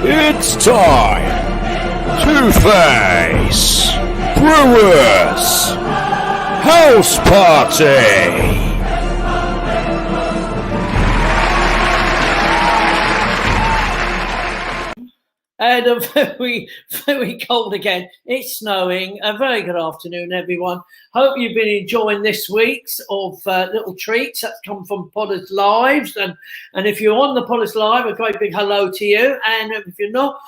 It's time to face Brewer's House Party. And a very, very cold again. It's snowing. A very good afternoon, everyone. Hope you've been enjoying this week's of little treats that come from Podders Lives. And if you're on the Podders Live, a great big hello to you. And if you're not,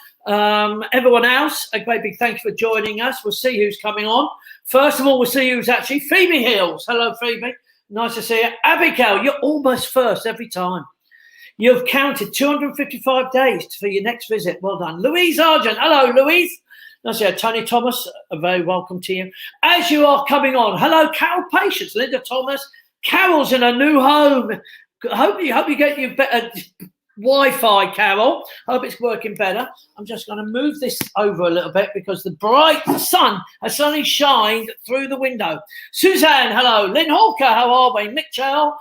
everyone else, a great big thank you for joining us. We'll see who's coming on. First of all, we'll see who's actually Phoebe Hills. Hello, Phoebe. Nice to see you. Abigail, you're almost first every time. You've counted 255 days for your next visit. Well done. Louise Argent. Hello, Louise. Nice to see you. Tony Thomas, a very welcome to you. As you are coming on, hello, Carol Patience, Linda Thomas. Carol's in a new home. Hope you get your better Wi-Fi, Carol. Hope it's working better. I'm just going to move this over a little bit because the bright sun has suddenly shined through the window. Suzanne, hello. Lynn Hawker, how are we? Mitchell.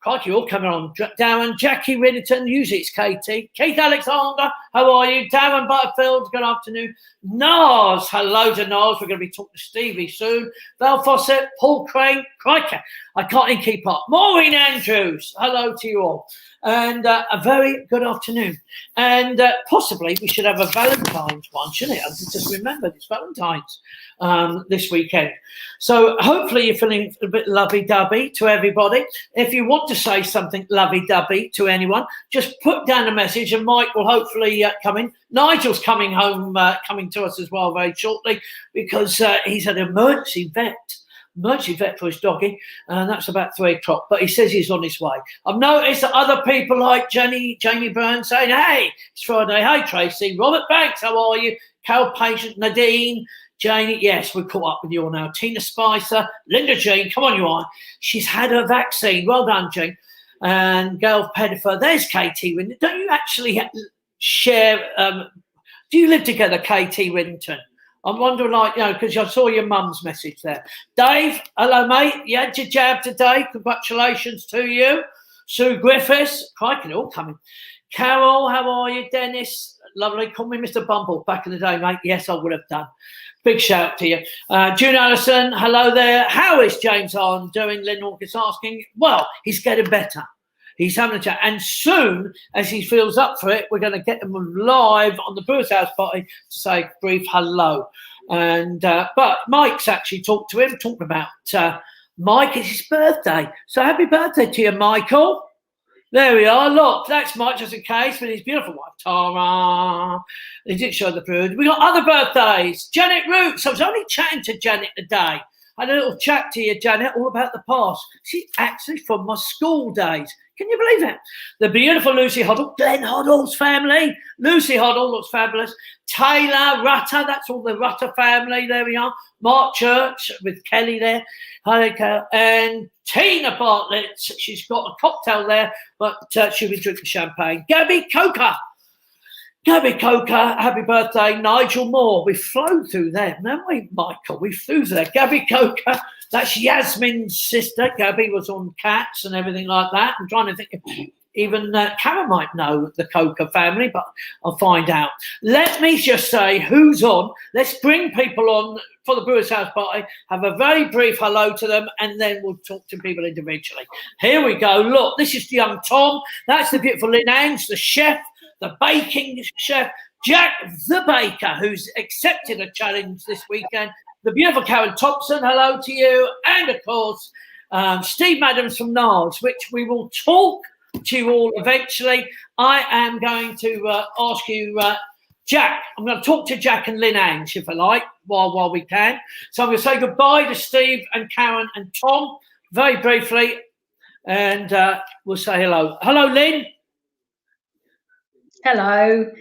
Crikey, all coming on. Darren, Jackie Riddington, usually it's Katie. Keith Alexander, how are you? Darren Butterfield, good afternoon. Nars, hello to Nars. We're going to be talking to Stevie soon. Val Fawcett, Paul Crane, crikey, I can't even keep up. Maureen Andrews, hello to you all. And a very good afternoon. And possibly we should have a Valentine's one, shouldn't it? I just remembered it's Valentine's this weekend. So hopefully you're feeling a bit lovey-dovey to everybody. If you want to say something lovey-dovey to anyone, just put down a message and Mike will hopefully come in. Nigel's coming home, coming to us as well very shortly because he's an emergency vet for his doggy, and that's about 3 o'clock. But he says he's on his way. I've noticed that other people like Jamie Burns saying, hey, it's Friday. Hey, Tracy. Robert Banks, how are you? Carol Patient, Nadine, Janie. Yes, we're caught up with you all now. Tina Spicer, Linda Jean. Come on, you are. She's had her vaccine. Well done, Jean. And Gail Pettifer. There's Katie. Don't you actually share? Do you live together, Katie Riddington? I'm wondering, because I saw your mum's message there. Dave, hello, mate. You had your jab today. Congratulations to you. Sue Griffiths. Crikey, all coming. Carol, how are you? Dennis, lovely. Call me Mr. Bumble back in the day, mate. Yes, I would have done. Big shout to you. June Allison, hello there. How is James Arden doing? Lynn Hawkins asking. Well, he's getting better. He's having a chat. And soon, as he feels up for it, we're going to get him live on the Brewer's House Party to say a brief hello. And but Mike's actually talked to him, talking about Mike. It's his birthday. So happy birthday to you, Michael. There we are. Look, that's Mike just in case with his beautiful wife, Tara. He didn't show the brood. We got other birthdays. Janet Roots. I was only chatting to Janet today. I had a little chat to you, Janet, all about the past. She's actually from my school days. Can you believe it? The beautiful Lucy Hoddle, Glenn Hoddle's family. Lucy Hoddle looks fabulous. Taylor Rutter, that's all the Rutter family. There we are. Mark Church with Kelly there. And Tina Bartlett, she's got a cocktail there, but she'll be drinking champagne. Gabby Coker, happy birthday. Nigel Moore, we flown through them, haven't we, Michael? We flew through there. Gabby Coker, that's Yasmin's sister. Gabby was on Cats and everything like that. I'm trying to think if even Karen might know the Coker family, but I'll find out. Let me just say who's on. Let's bring people on for the Brewer's House Party, have a very brief hello to them, and then we'll talk to people individually. Here we go. Look, this is young Tom. That's the beautiful Lynn Ange, the chef, the baking chef, Jack the baker, who's accepted a challenge this weekend. The beautiful Karen Thompson, hello to you. And, of course, Steve Madams from Nars, which we will talk to you all eventually. I am going to ask you, Jack, I'm going to talk to Jack and Lynn Ange, if I like, while we can. So I'm going to say goodbye to Steve and Karen and Tom very briefly, and we'll say hello. Hello, Lynn. Hello.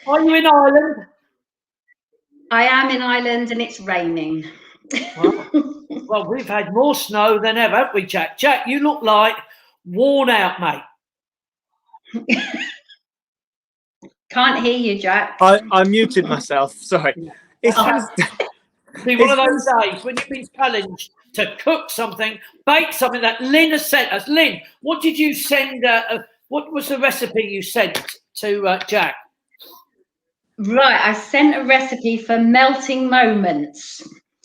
Are you in Ireland? I am in Ireland and it's raining. Well, we've had more snow than ever, haven't we, Jack? Jack, you look like worn out, mate. Can't hear you, Jack. I muted myself. Sorry. It's See, one of those days when you've been challenged to cook something, bake something that Lynn has sent us. Lynn, what did you send? What was the recipe you sent to Jack? Right, I sent a recipe for melting moments.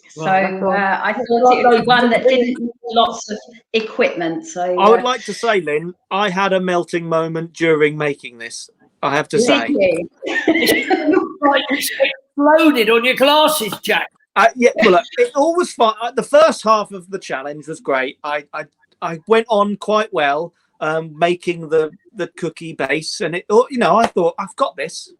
So I thought it would be one that didn't need lots of equipment. So I would like to say, Lynn, I had a melting moment during making this. I have to say. did you? It looks like it's exploded on your glasses, Jack. Yeah, well, it all was fine. The first half of the challenge was great. I went on quite well, making the cookie base, and I thought I've got this,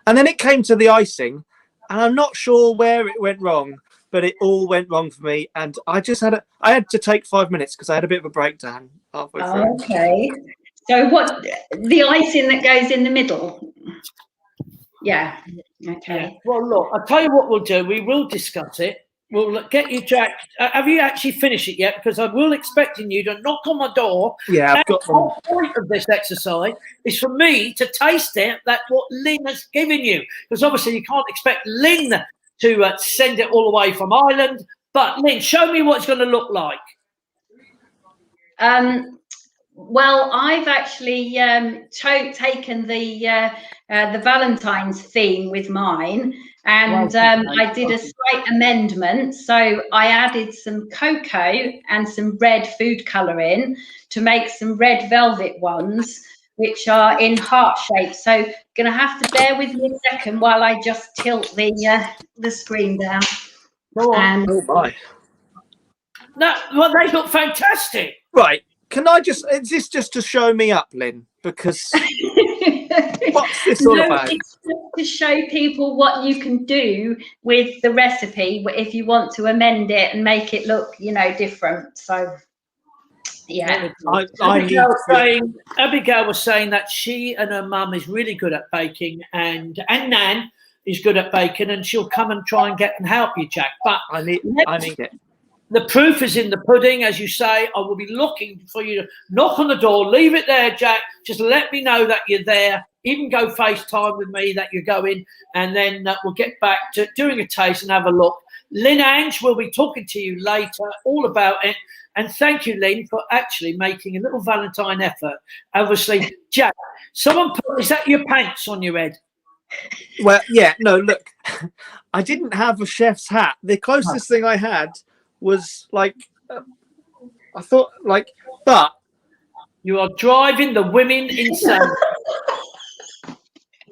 and then it came to the icing, and I'm not sure where it went wrong, but it all went wrong for me, and I had to take 5 minutes because I had a bit of a breakdown halfway through. Okay. So what the icing that goes in the middle? Yeah. Okay. Yeah. Well, look, I'll tell you what we'll do. We will discuss it. We'll get you, Jack. Have you actually finished it yet? Because I will expecting you to knock on my door. Yeah, I've got the whole point of this exercise is for me to taste it. That's what Lynn has given you. Because obviously you can't expect Lynn to send it all the way from Ireland. But Lynn, show me what it's going to look like. Well, I've actually taken the Valentine's theme with mine, and I did a slight amendment. So I added some cocoa and some red food colouring to make some red velvet ones, which are in heart shape. So going to have to bear with me a second while I just tilt the screen down. Go on. Oh my! No, well, they look fantastic. Right. Can I is this just to show me up, Lynn? Because what's this all about? It's to show people what you can do with the recipe if you want to amend it and make it look, different. So, yeah. Abigail was saying that she and her mum is really good at baking, and Nan is good at baking, and she'll come and try and help you, Jack. But I need it. The proof is in the pudding, as you say. I will be looking for you to knock on the door. Leave it there, Jack. Just let me know that you're there. Even go FaceTime with me that you're going, and then we'll get back to doing a taste and have a look. Lynn Ange will be talking to you later all about it. And thank you, Lynn, for actually making a little Valentine effort. Obviously, Jack, is that your pants on your head? Well, yeah, no, look, I didn't have a chef's hat. The closest thing I had was but you are driving the women insane.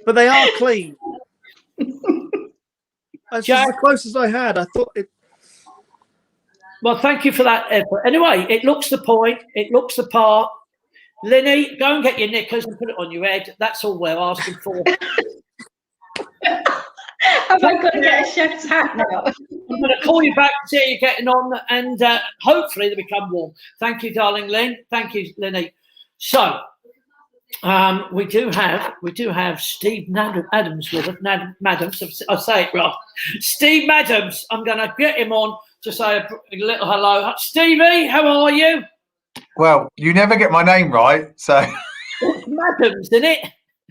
But they are clean. That's Jack, the closest I had. I thought it. Well, thank you for that effort. Anyway, it looks the point. It looks the part. Linny, go and get your knickers and put it on your head. That's all we're asking for. Have I got to get a chef's hat now? I'm going to call you back to see how you're getting on, and hopefully they become warm. Thank you, darling Lynn. Thank you, Linny. So we do have Steve Adams with us. Madams, I say it wrong. Steve Madams. I'm going to get him on to say a little hello. Stevie, how are you? Well, you never get my name right, so. It's Madams, isn't it?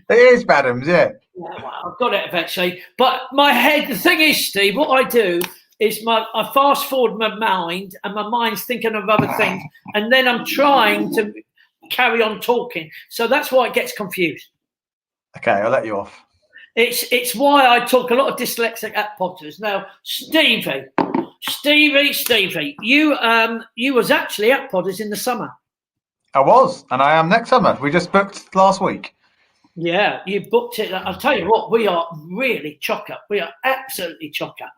It is Madams, yeah. Yeah, well, I've got it eventually. But the thing is, Steve, what I do is I fast forward my mind, and my mind's thinking of other things, and then I'm trying to carry on talking. So that's why it gets confused. Okay, I'll let you off. It's why I talk a lot of dyslexic at Potters. Now, Stevie, you was actually at Potters in the summer. I was, and I am next summer. We just booked last week. Yeah, you booked it. I'll tell you what, we are really chocker. We are absolutely chocker.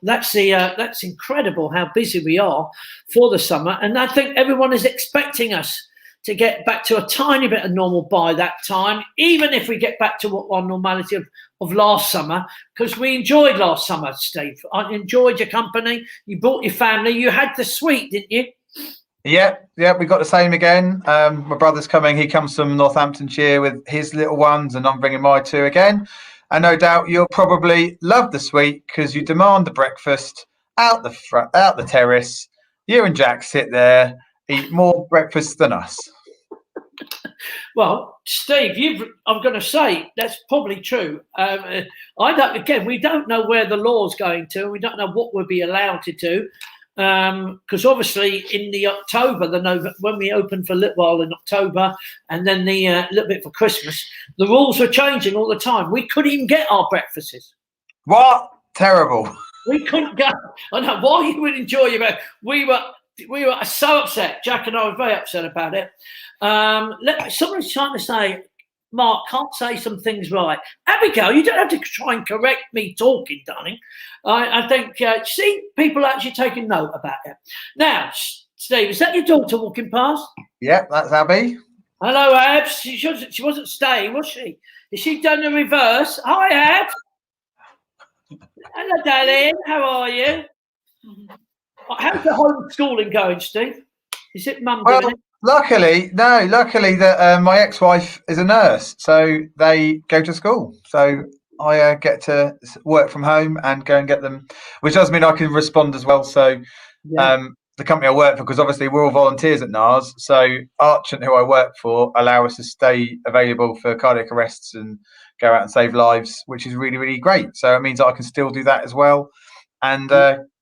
That's incredible how busy we are for the summer, and I think everyone is expecting us to get back to a tiny bit of normal by that time, even if we get back to what our normality of last summer, because we enjoyed last summer, Steve. I enjoyed your company. You brought your family. You had the suite, didn't you? Yeah, we got the same again. My brother's coming. He comes from Northamptonshire with his little ones, and I'm bringing my two again. And no doubt you'll probably love the suite because you demand the breakfast out the terrace. You and Jack sit there, eat more breakfast than us. Well, Steve, I'm going to say that's probably true. We don't know where the law's going to. We don't know what we'll be allowed to do. because obviously in the October, when we opened for a little while in October, and then the little bit for Christmas, the rules were changing all the time. We couldn't even get our breakfasts. What? Terrible. We couldn't go. I know why you would enjoy your breakfast. We were so upset. Jack and I were very upset about it. Somebody's trying to say, Mark, can't say some things right. Abigail, you don't have to try and correct me talking, darling. I think, see, people are actually taking note about it. Now, Steve, is that your daughter walking past? Yep, that's Abby. Hello, Abs. She wasn't staying, was she? Is she done the reverse? Hi, Abs. Hello, darling. How are you? How's the homeschooling going, Steve? Is it mum doing it? Luckily that my ex-wife is a nurse, so they go to school. So I get to work from home and go and get them, which does mean I can respond as well. So the company I work for, because obviously we're all volunteers at NARS, so Archant, who I work for, allow us to stay available for cardiac arrests and go out and save lives, which is really, really great. So it means that I can still do that as well. And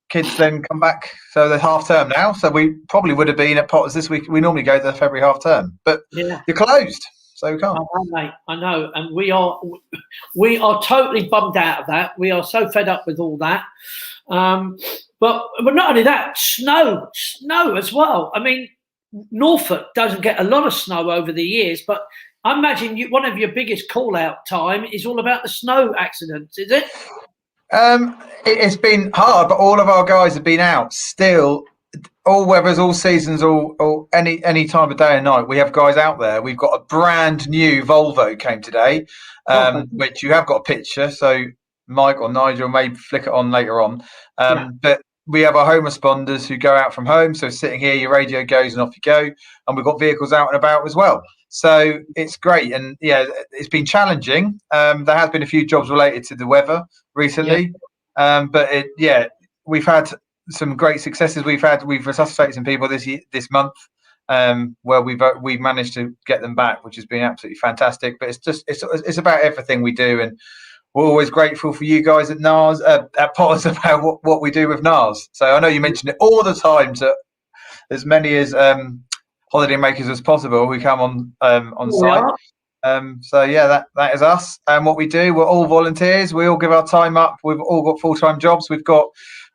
kids then come back. So they're half term now. So we probably would have been at Potters this week. We normally go to the February half term, but you're closed, so we can't. Mate, I know, and we are totally bummed out of that. We are so fed up with all that. But not only that, snow as well. I mean, Norfolk doesn't get a lot of snow over the years, but I imagine one of your biggest call-out time is all about the snow accidents, is it? It's been hard, but all of our guys have been out still, all weathers, all seasons, all any time of day and night. We have guys out there. We've got a brand new Volvo came today, which you have got a picture. So Mike or Nigel may flick it on later on. But we have our home responders who go out from home. So sitting here, your radio goes and off you go. And we've got vehicles out and about as well. So it's great. And yeah, it's been challenging. There has been a few jobs related to the weather recently. But we've had some great successes. We've resuscitated some people this month where we've managed to get them back, which has been absolutely fantastic. But it's about everything we do, and we're always grateful for you guys at NARS at Potters about what we do with NARS. So I know you mention it all the time, so as many as holiday makers as possible, we come on site. So yeah, that is us and what we do. We're all volunteers. We all give our time up. We've all got full-time jobs. We've got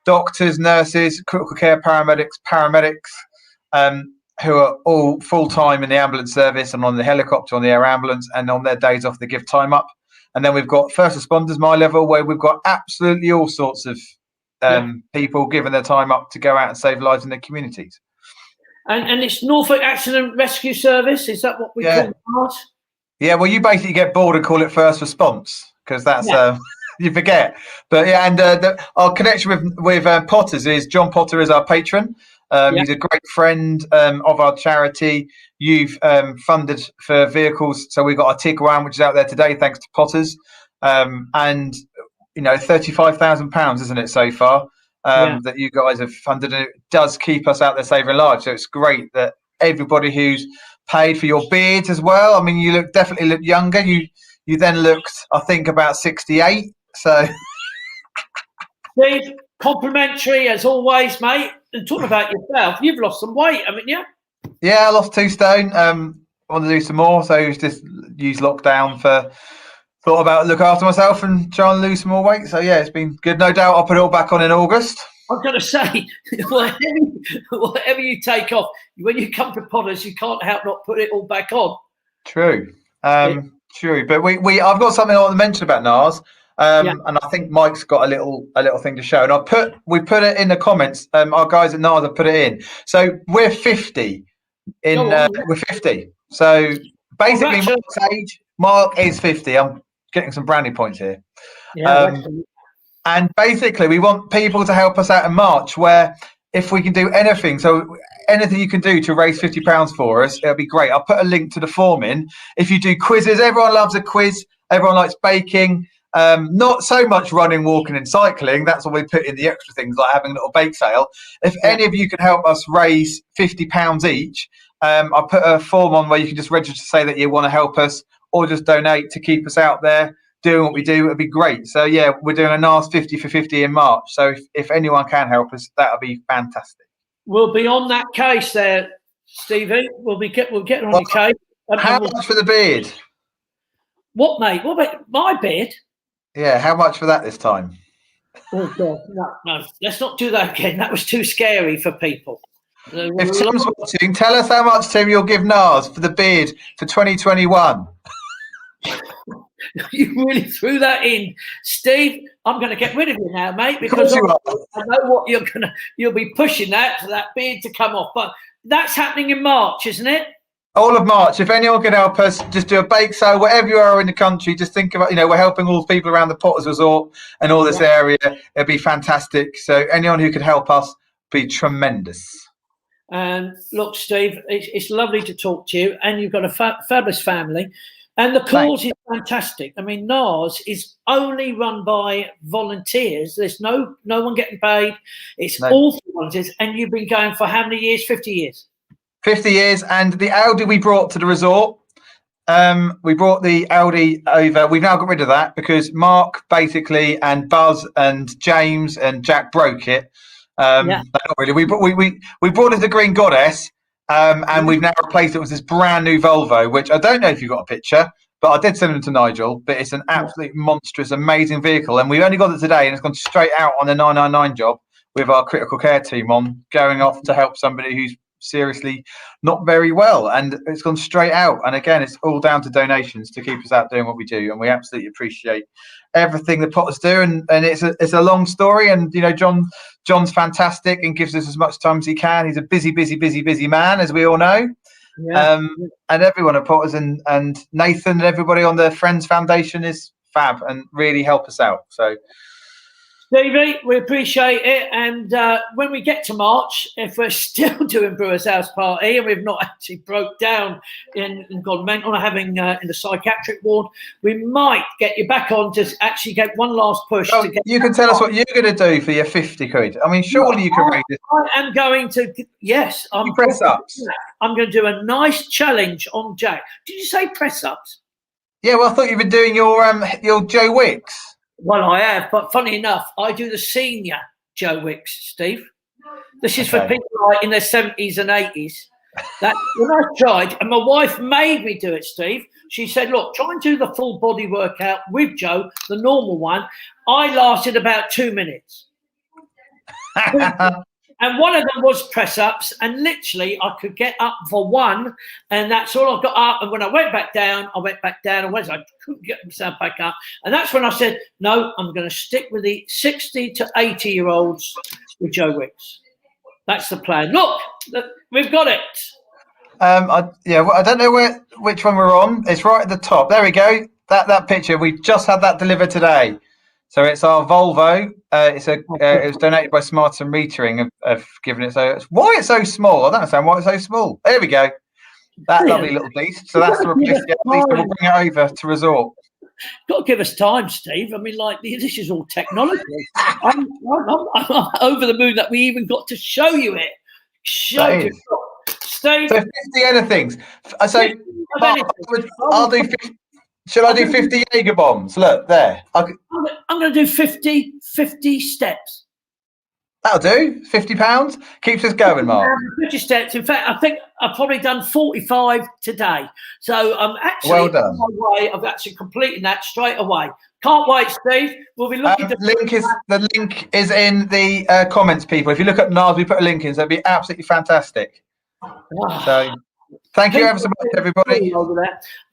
doctors, nurses, critical care paramedics, who are all full-time in the ambulance service and on the helicopter, on the air ambulance, and on their days off they give time up. And then we've got first responders, my level, where we've got absolutely all sorts of people giving their time up to go out and save lives in their communities. And it's Norfolk Accident Rescue Service. Is that what we call it? Yeah, well, you basically get bored and call it first response because that's you forget. But yeah, and our connection with Potters is John Potter is our patron. He's a great friend of our charity. You've funded for vehicles, so we've got our Tiguan, which is out there today, thanks to Potters, and £35,000, isn't it, so far? That you guys have funded, and it does keep us out there saving lives. So it's great that everybody who's paid for your beards as well. I mean, you definitely look younger. You then looked, I think, about 68. So, Steve, complimentary as always, mate. And talking about yourself, you've lost some weight, haven't you? Yeah, I lost 2 stone. I want to do some more, so just use lockdown thought about look after myself and try and lose some more weight. So yeah, it's been good. No doubt I'll put it all back on in August. I'm going to say, whatever you take off, when you come to Potters, you can't help not put it all back on. True. True. But I've got something I want to mention about NARS. And I think Mike's got a little thing to show. And we put it in the comments. Our guys at NARS have put it in. So we're 50 we're 50. So basically Mark's age, Mark is 50. I'm getting some brownie points here. And basically, we want people to help us out in March, where if we can do anything, so anything you can do to raise £50 for us, it'll be great. I'll put a link to the form in. If you do quizzes, everyone loves a quiz. Everyone likes baking. Not so much running, walking and cycling. That's what we put in the extra things, like having a little bake sale. If any of you can help us raise £50 each, I'll put a form on where you can just register to say that you want to help us or just donate to keep us out there doing what we do, it'd be great. So yeah, we're doing a NAS 50 for 50 in March. So if anyone can help us, that'll be fantastic. We'll be on that case there, Stevie. We'll get on your case. How much for the beard? What, mate? What about my beard? Yeah, how much for that this time? Oh God, no. Let's not do that again. That was too scary for people. If Tim's watching, tell us how much, Tim, you'll give NAS for the beard for 2021. You really threw that in, Steve. I'm going to get rid of you now, mate, because I know what you'll be pushing that for that beard to come off. But that's happening in March, isn't it? All of March. If anyone can help us, just do a bake sale wherever you are in the country. Just think about, we're helping all the people around the Potters Resort and all this area. It'd be fantastic. So anyone who could help us, be tremendous. And look, Steve, it's lovely to talk to you, and you've got a fabulous family, and the cause is fantastic. I mean, NAS is only run by volunteers. There's no one getting paid. It's all for volunteers, and you've been going for how many years? 50 years. 50 years, and the Audi we brought to the resort. We brought the Audi over. We've now got rid of that because Mark basically and Buzz and James and Jack broke it. Not really. We brought it the Green Goddess, and we've now replaced it with this brand new Volvo, which I don't know if you got a picture, but I did send them to Nigel. But it's an absolute monstrous, amazing vehicle, and we've only got it today, and it's gone straight out on the 999 job with our critical care team on, going off to help somebody who's seriously not very well, and it's gone straight out. And again, it's all down to donations to keep us out doing what we do, and we absolutely appreciate everything the Potters do. And it's a long story, and John's fantastic and gives us as much time as he can. He's a busy man, as we all know. And everyone at Potters and Nathan and everybody on the Friends Foundation is fab and really help us out. So Stevie, we appreciate it. And when we get to March, if we're still doing Brewer's House Party and we've not actually broke down and gone mental having in the psychiatric ward, we might get you back on to actually get one last push. You can tell us what you're going to do for your 50 quid. I mean, surely you can read this. I am going to, yes. I'm press ups. I'm going to do a nice challenge on Jack. Did you say press ups? Yeah, well, I thought you were doing your Joe Wicks. Well, I have, but funny enough, I do the senior Joe Wicks, Steve. This is for people like in their 70s and 80s. That when I tried, and my wife made me do it, Steve. She said, "Look, try and do the full body workout with Joe, the normal one." I lasted about 2 minutes. And one of them was press ups, and literally I could get up for one, and that's all I got up. And when I went back down, and I couldn't get myself back up. And that's when I said, no, I'm going to stick with the 60 to 80-year-olds with Joe Wicks. That's the plan. Look, we've got it. I don't know which one we're on. It's right at the top. There we go. That picture, we just had that delivered today. So it's our Volvo. It was donated by Smart and Metering. Have given it. So why it's so small? I don't understand why it's so small. There we go. That lovely little beast. So that's the replacement. We'll bring it over to resort. Got to give us time, Steve. I mean, like this is all technology. I'm over the moon that we even got to show you it. Steve. So 50 anythings. So I'll do 50. Should I do 50 Jaeger bombs? Look, there. I'm going to do 50 steps. That'll do. £50. Keeps us going, Mark. 50 steps. In fact, I think I've probably done 45 today. So I'm actually on my way of actually completing that straight away. Can't wait, Steve. We'll be looking the link is in the comments, people. If you look at NAS, we put a link in, so it'd be absolutely fantastic. So thank you ever so much, everybody.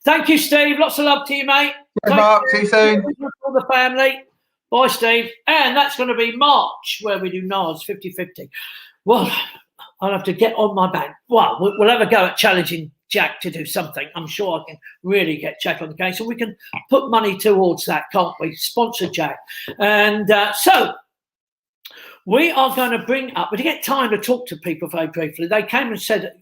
Thank you, Steve. Lots of love to you, mate. Mark, see you soon. For the family. Bye, Steve. And that's going to be March, where we do NAS 50-50. Well, I'll have to get on my back. Well, we'll have a go at challenging Jack to do something. I'm sure I can really get Jack on the case. And we can put money towards that, can't we? Sponsor Jack. And so we are going to bring up, but to get time to talk to people very briefly, they came and said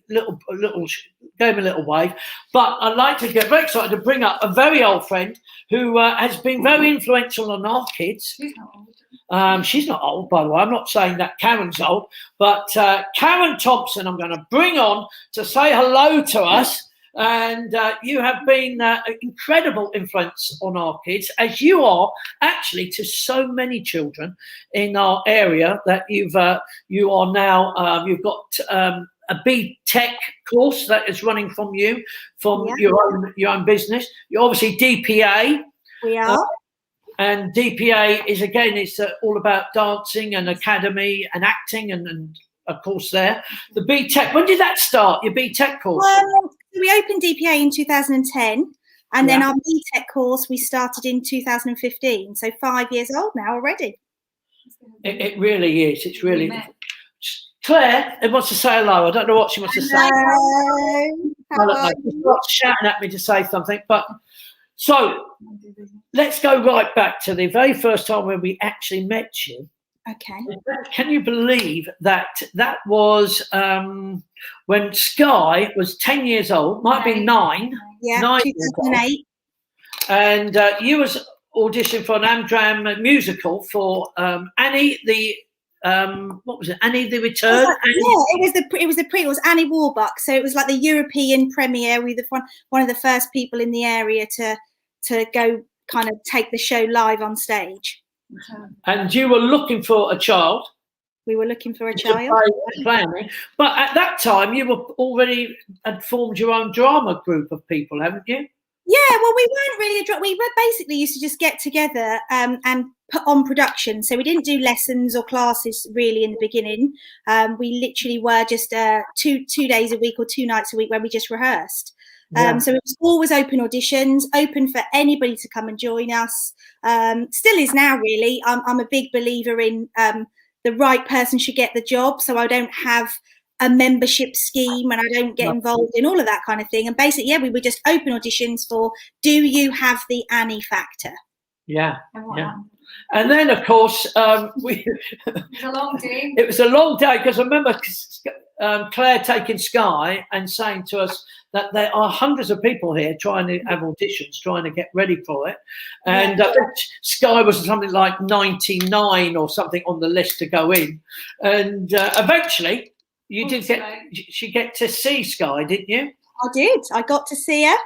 gave a little wave, but I'd like to get very excited to bring up a very old friend who has been very influential on our kids. She's not old, by the way. I'm not saying that Karen's old, but Karen Thompson I'm going to bring on to say hello to us. And you have been an incredible influence on our kids, as you are actually to so many children in our area that you are now. You've got a B Tech course that is running from your own business. You're obviously DPA. We are. And DPA is again, it's all about dancing and academy and acting and of course there. The B Tech. When did that start? Your B Tech course? Well, we opened DPA in 2010, and then our B Tech course we started in 2015. So 5 years old now already. It really is. It's really. Claire, it wants to say hello. I don't know what she wants to say. Hello. She's shouting at me to say something. But so let's go right back to the very first time when we actually met you. Okay. Can you believe that was when Sky was 10 years old, might have been 9. Yeah, 2008. And you was auditioning for an Amdram musical for Annie the what was it? Annie the Return? It was Annie Warbuck. So it was like the European premiere. We were one of the first people in the area to go kind of take the show live on stage. And you were looking for a child. We were looking for a child. But at that time, you were already had formed your own drama group of people, haven't you? Yeah, well, we weren't really we were basically used to just get together and put on production. So we didn't do lessons or classes really in the beginning. We literally were just 2 days a week or 2 nights a week where we just rehearsed. So it was always open auditions, open for anybody to come and join us. Still is now, really. I'm a big believer in the right person should get the job. So I don't have a membership scheme and I don't get involved in all of that kind of thing. And basically, we were just open auditions for, do you have the Annie factor? Yeah. And then, of course, it was a long day. It was a long day because I remember Claire taking Sky and saying to us that there are hundreds of people here trying to have auditions, trying to get ready for it. And I think Sky was something like 99 or something on the list to go in. And eventually, you did get to see Sky, didn't you? I did. I got to see her.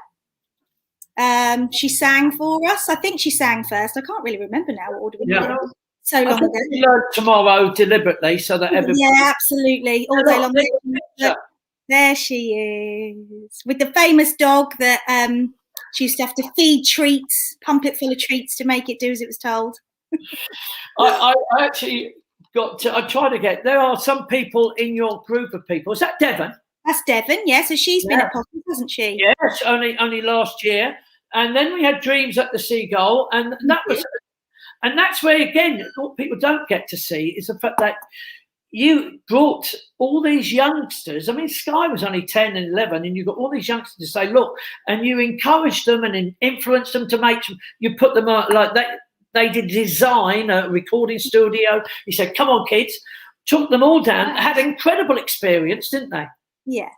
She sang for us. I think she sang first. I can't really remember now what order we did. So long ago. We learned tomorrow deliberately so that everybody. Yeah, absolutely. All day long. There she is with the famous dog that she used to have to feed treats, pump it full of treats to make it do as it was told. I actually I tried to get. There are some people in your group of people. Is that Devon? That's Devon. Yeah, so she's been at Potters, hasn't she? Yes, only last year. And then we had Dreams at the Seagull, and that's where again what people don't get to see is the fact that you brought all these youngsters. I mean, Sky was only 10 and 11, and you got all these youngsters to say, look, and you encouraged them and influenced them to make. You put them like that. They did design a recording studio. He said, come on, kids. Took them all down. Had incredible experience, didn't they? Yeah.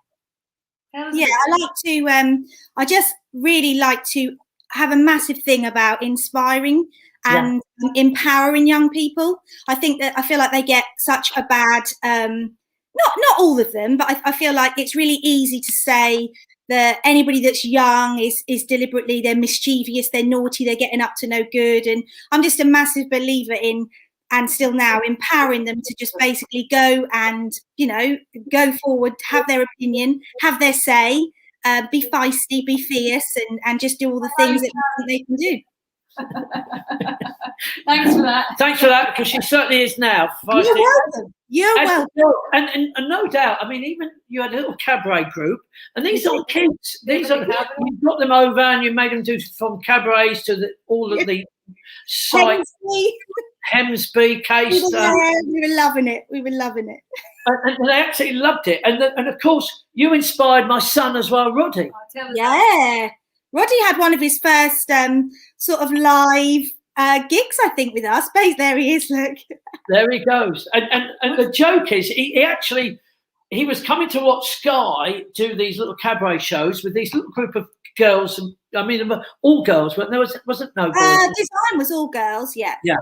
I just really like to have a massive thing about inspiring and empowering young people. I feel like they get such a bad, not all of them, but I feel like it's really easy to say that anybody that's young is deliberately, they're mischievous, they're naughty, they're getting up to no good. And I'm just a massive believer in, and still now, empowering them to just basically go and, go forward, have their opinion, have their say, be feisty, be fierce, and just do all the things that they can do. Thanks for that. Thanks for that, because she certainly is now. You're welcome. You're welcome. And no doubt, I mean, even you had a little cabaret group, and these are kids. These are you got them over, and you made them do from cabarets to all of the sites. Hemsby case. We were loving it. And they absolutely loved it. And of course, you inspired my son as well, Roddy. Yeah. Roddy had one of his first sort of live gigs, I think, with us. There he is, look. There he goes. And the joke is, he was coming to watch Sky do these little cabaret shows with these little group of girls. I mean, all girls, but there wasn't no boys. Design was all girls, yeah. And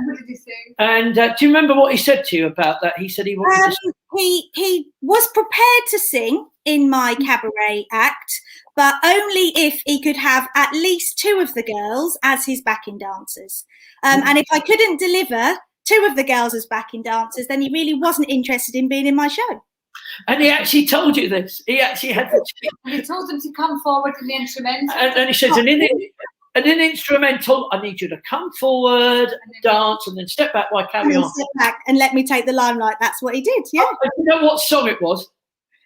what did he say? And do you remember what he said to you about that? He said he wanted he was prepared to sing in my cabaret act, but only if he could have at least 2 of the girls as his backing dancers. And if I couldn't deliver 2 of the girls as backing dancers, then he really wasn't interested in being in my show. And he actually told you this. He actually had to. He told them to come forward in the instrumental. And he says, and in instrumental, I need you to come forward, dance, and then step back while I carry on. Step back and let me take the limelight. That's what he did, yeah. Oh, you know what song it was?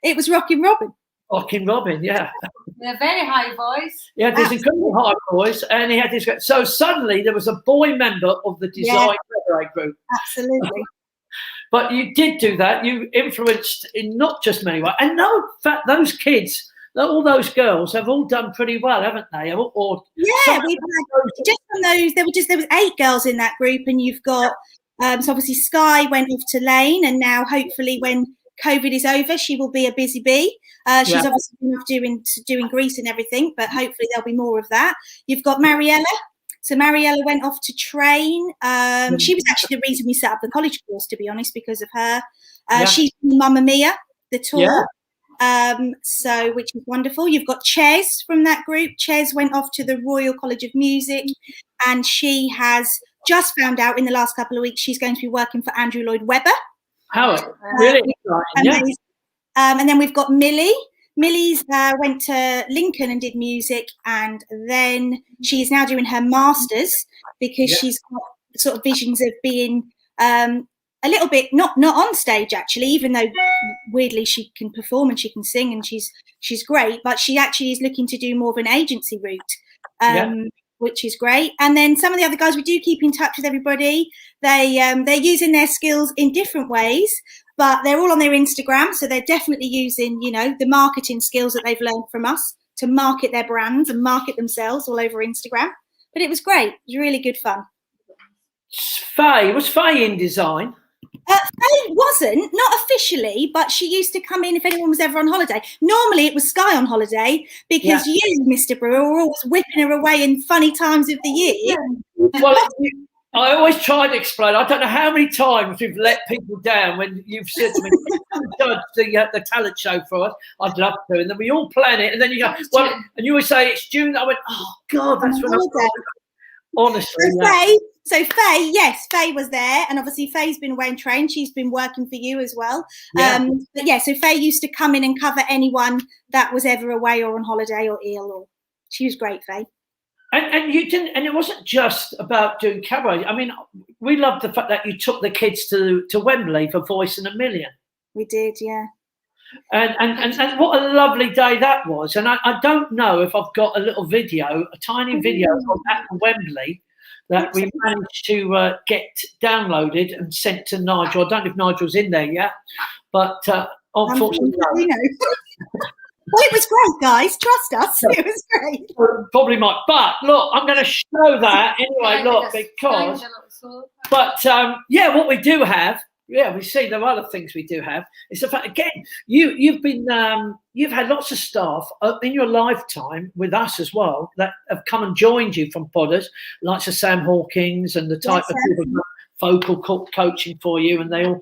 It was Rockin' Robin. Rockin' Robin, yeah. With a very high voice. He had this incredible high voice, and he had this. So suddenly there was a boy member of the Design Cabaret group. Absolutely. But you did do that. You influenced in not just many ways. And no, in fact, those kids, all those girls have all done pretty well, haven't they? Or we've had just from those. There was 8 girls in that group, and you've got so obviously Sky went off to Lane, and now hopefully when COVID is over, she will be a busy bee. She's obviously been off doing Greece and everything, but hopefully there'll be more of that. You've got Mariella. So Mariella went off to train. She was actually the reason we set up the college course, to be honest, because of her. She's from Mamma Mia, the tour. So which is wonderful. You've got Ches from that group. Ches went off to the Royal College of Music, and she has just found out in the last couple of weeks she's going to be working for Andrew Lloyd Webber. How really? And then we've got Millie. Millie's went to Lincoln and did music, and then she's now doing her masters because she's got sort of visions of being a little bit not on stage actually, even though weirdly she can perform and she can sing and she's great, but she actually is looking to do more of an agency route, which is great. And then some of the other guys, we do keep in touch with everybody. They're using their skills in different ways, but they're all on their Instagram, so they're definitely using, the marketing skills that they've learned from us to market their brands and market themselves all over Instagram. But it was great. It was really good fun. Was Faye in design? Faye wasn't, not officially, but she used to come in if anyone was ever on holiday. Normally it was Sky on holiday because you, Mr. Brewer, were always whipping her away in funny times of the year. Well, I always try to explain. I don't know how many times we've let people down when you've said to me, judge the talent show for us. I'd love to. And then we all plan it. And then you go, well, and you always say it's June. I went, oh, God, that's when honestly. So Faye, yes, Faye was there. And obviously Faye's been away and trained. She's been working for you as well. So Faye used to come in and cover anyone that was ever away or on holiday or ill. Or she was great, Faye. And you didn't, and it wasn't just about doing cabaret. I mean, we loved the fact that you took the kids to Wembley for Voice in a Million. We did, yeah. And what a lovely day that was. And I don't know if I've got a little video, a tiny video of that in Wembley that we managed to get downloaded and sent to Nigel. I don't know if Nigel's in there yet, but unfortunately, no. Well, it was great, guys. Trust us. It was great. Probably might. But look, I'm going to show that anyway. Look, because. But what we do have. Yeah, we see there are other things we do have. It's the fact again. You've had lots of staff in your lifetime with us as well that have come and joined you from Podders, like Sam Hawkins and the type of people vocal coaching for you, and they all.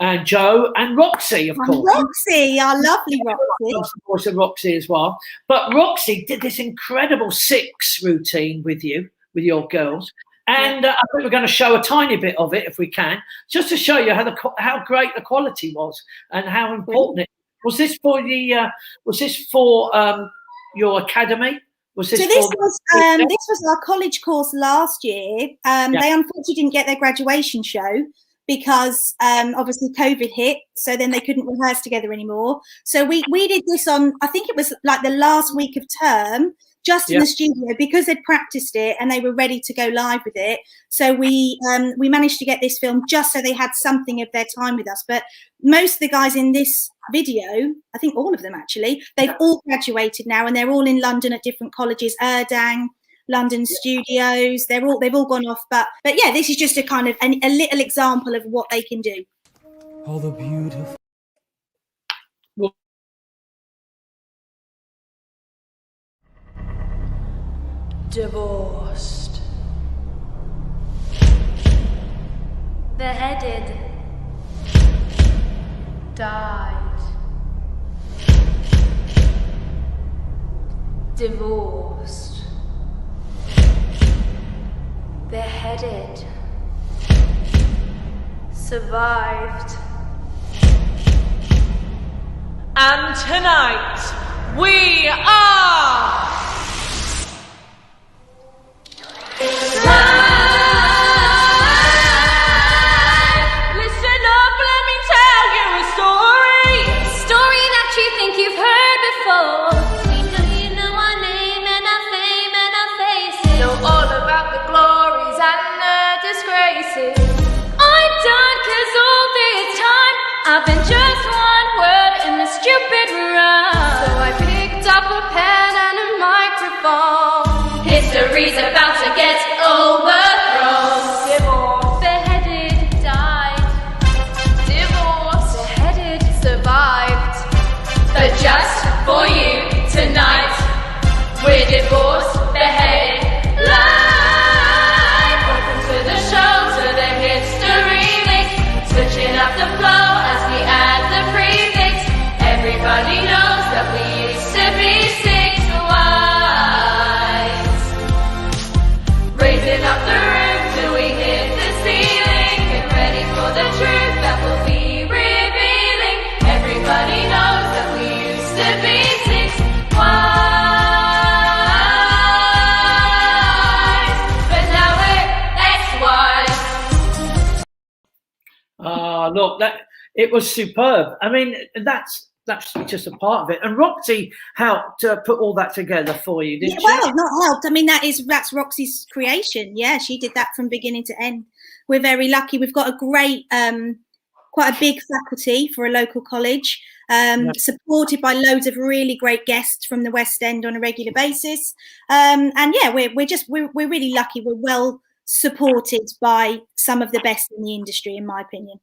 And Joe and Roxy, of course. Roxy, our lovely Roxy. Of course, Roxy as well. But Roxy did this incredible 6 routine with your girls. And I think we're going to show a tiny bit of it if we can, just to show you how great the quality was and how important it was. This for your academy? This was our college course last year. They unfortunately didn't get their graduation show because obviously COVID hit, so then they couldn't rehearse together anymore. So we did this on, I think it was like the last week of term, just in the studio, because they'd practiced it and they were ready to go live with it. So we managed to get this film just so they had something of their time with us. But most of the guys in this video, I think all of them actually, they've all graduated now and they're all in London at different colleges, Erdang, London studios. They've all gone off. But yeah, this is just a kind of a little example of what they can do. All the beautiful. Divorced. Beheaded. Died. divorced, beheaded, survived. And tonight, we are... I've been just one word in the stupid rhyme. So I picked up a pen and a microphone. History's about to get overthrown. Divorce, beheaded, died. Divorce, beheaded, survived. But just for you tonight, we're divorced, beheaded, live. Welcome to the show, to the history mix. Switching up the flow as we add the prefix. Everybody knows that we used to be 6 wives. Raising up the roof till we hit the ceiling. Get ready for the truth that will be revealing. Everybody knows that we used to be 6 wives. But now we're ex-wives. Look, it was superb. I mean, that's just a part of it. And Roxy helped put all that together for you, didn't she? Well, not helped. I mean, that's Roxy's creation. Yeah, she did that from beginning to end. We're very lucky. We've got a great, quite a big faculty for a local college, supported by loads of really great guests from the West End on a regular basis. And yeah, we're really lucky. We're well supported by some of the best in the industry, in my opinion.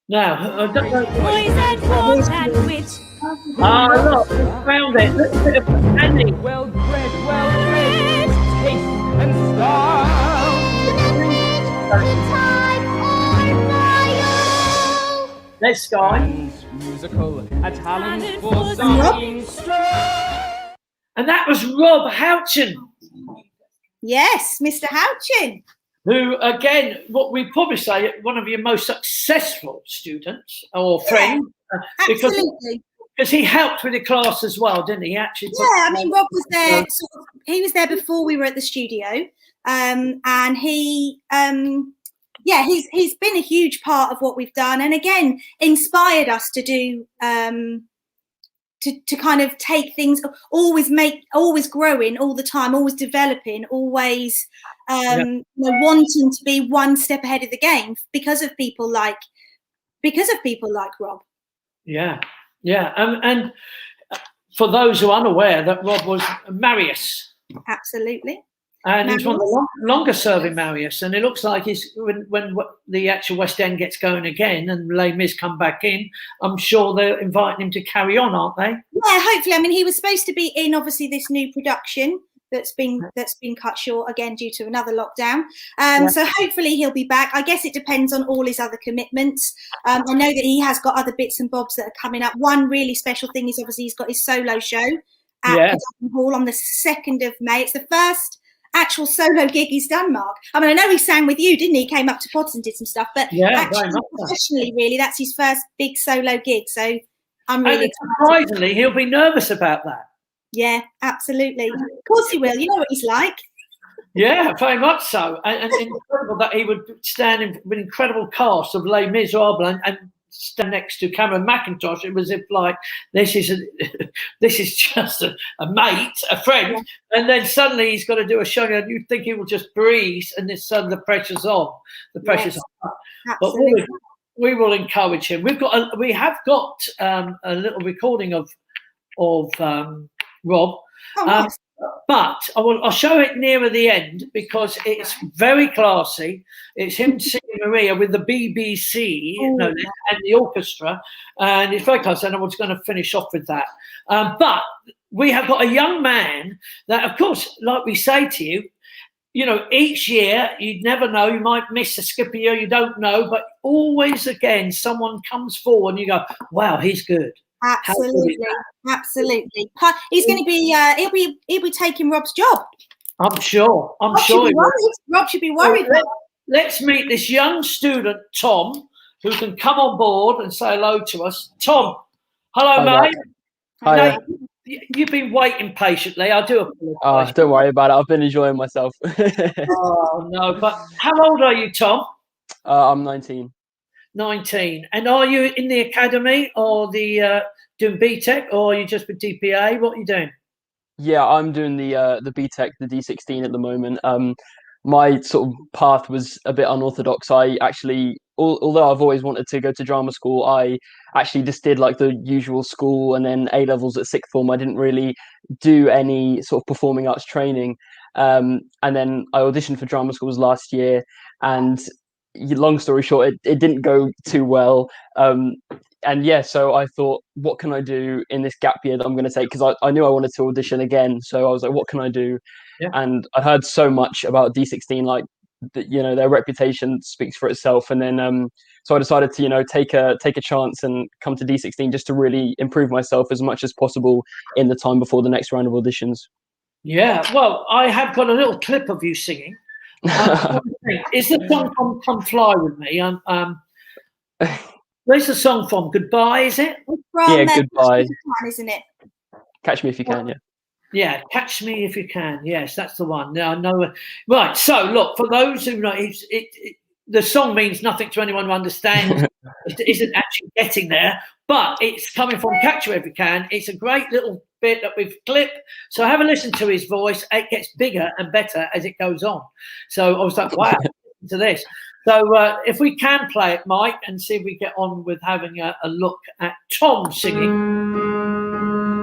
Now, I don't know. Boys and forth and wit. Look, we found it. Look at the candy. Well bred, taste and style. Let's go. Musical, a talent for singing. And that was Rob Houchin, Yes, Mr. Houchin. who, again, what we probably say, one of your most successful students or friends. Absolutely. Because he helped with the class as well, didn't he? Actually, I mean, Rob was there. He was there before we were at the studio, and he, he's been a huge part of what we've done, and again, inspired us to do, to kind of take things, always growing all the time, always developing, always, wanting to be one step ahead of the game because of people like Rob. Yeah. And for those who are unaware, that Rob was Marius. Absolutely. And he's one of the longest serving Marius. And it looks like he's when the actual West End gets going again and Les Mis come back in, I'm sure they're inviting him to carry on, aren't they? Yeah, hopefully. I mean, he was supposed to be in, obviously, this new production that's been cut short again due to another lockdown. So hopefully he'll be back. I guess it depends on all his other commitments. I know that he has got other bits and bobs that are coming up. One really special thing is obviously he's got his solo show at the Dublin Hall on the 2nd of May. It's the first actual solo gig he's done, Mark. I mean, I know he sang with you, didn't he? He came up to Pods and did some stuff, but actually professionally, really, that's his first big solo gig. So I'm really excited. Surprisingly, he'll be nervous about that. Yeah, absolutely. Of course he will. You know what he's like. Yeah, very much so. And incredible that he would stand in with an incredible cast of Les Miserables and stand next to Cameron McIntosh. It was as if like this is just a mate, a friend, and then suddenly he's got to do a show and you think he will just breeze, and then suddenly the pressure's on. The pressure's on. But we will encourage him. We have got a little recording of Rob. Nice. But I'll show it nearer the end because it's very classy. It's him singing Maria with the BBC and the orchestra, and it's very close. And I was going to finish off with that. But we have got a young man that, of course, like we say to you, each year you never know. You might miss a skip a year, you don't know, but always again someone comes forward and you go, "Wow, he's good." Absolutely, absolutely. He's going to be. He'll be taking Rob's job. I'm sure. I'm Rob sure. Should be worried. Rob should be worried. Let's meet this young student, Tom, who can come on board and say hello to us. Tom, hello, mate. Hi. You've been waiting patiently. I do apologise. Don't worry about it. I've been enjoying myself. Oh, no. But how old are you, Tom? I'm 19. 19. And are you in the academy or the doing BTEC, or are you just with DPA? What are you doing? Yeah, I'm doing the BTEC, the D16 at the moment. My sort of path was a bit unorthodox. I actually, although I've always wanted to go to drama school, I actually just did like the usual school and then A levels at sixth form. I didn't really do any sort of performing arts training. And then I auditioned for drama schools last year, and long story short, it didn't go too well. And yeah, so I thought, what can I do in this gap year that I'm going to take? Because I knew I wanted to audition again. So I was like, what can I do? Yeah. And I heard so much about D16, like, their reputation speaks for itself. And then so I decided to, take a chance and come to D16 just to really improve myself as much as possible in the time before the next round of auditions. Yeah, well, I have got a little clip of you singing. Is the song from Come Fly With Me? Where's the song from? Goodbye, is it? Yeah, Goodbye. Isn't it? Catch Me If You Can, yeah. Yeah, Catch Me If You Can. Yes, that's the one. Now I know. Right. So, look, for those who know, the song means nothing to anyone who understands. It isn't actually getting there, but it's coming from Catch Me If You Can. It's a great little bit that we've clipped. So have a listen to his voice. It gets bigger and better as it goes on. So I was like, wow, listen to this. So if we can play it, Mike, and see if we get on with having a look at Tom singing.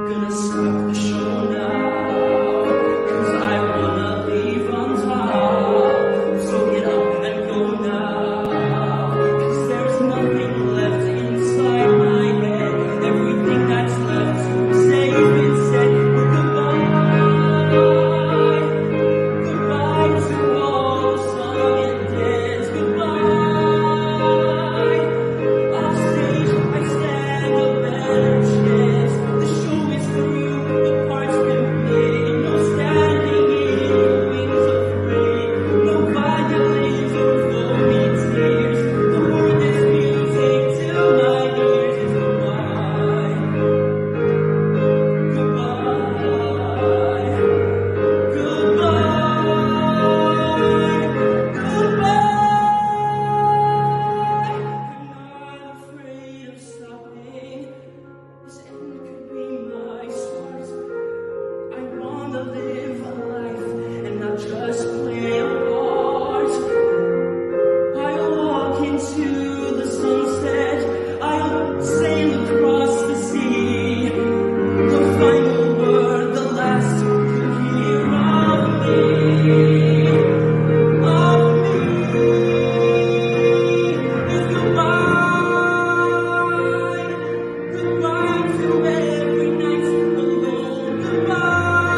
Gonna stop the show now, 'cause I wanna leave on top. So get up and go now, 'cause there's nothing left inside my head. Everything that's left to say is said. Goodbye, goodbye to all the sung and dance. Goodbye. Off stage, I stand a better chance. The show is through, the part's been played. No standing in the wings afraid. No violins or foamy tears. The word is music till my ears is goodbye. Goodbye. Goodbye. I'm not afraid of stopping. This end could be my start. I wanna live a life and not just play a part. I'll walk into the sunset. I'll sail across the sea. The final word, the last you hear of me. Of me is goodbye. Goodbye to every night alone. Goodbye.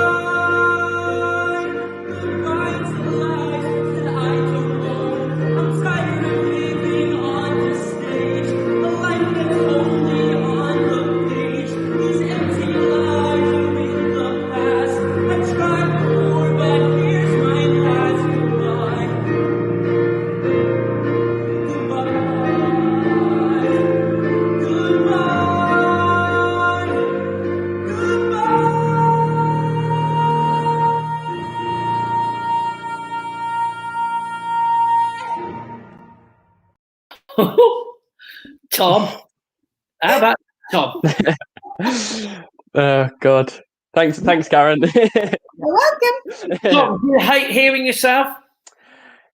Goodbye to life that I don't own. I'm tired of living on the stage. A life that's only on the page. These empty lives are in the past. I tried before, but here's my last goodbye. Goodbye. Tom, how about Tom? Oh God. Thanks, Karen. You're welcome. Tom, do you hate hearing yourself?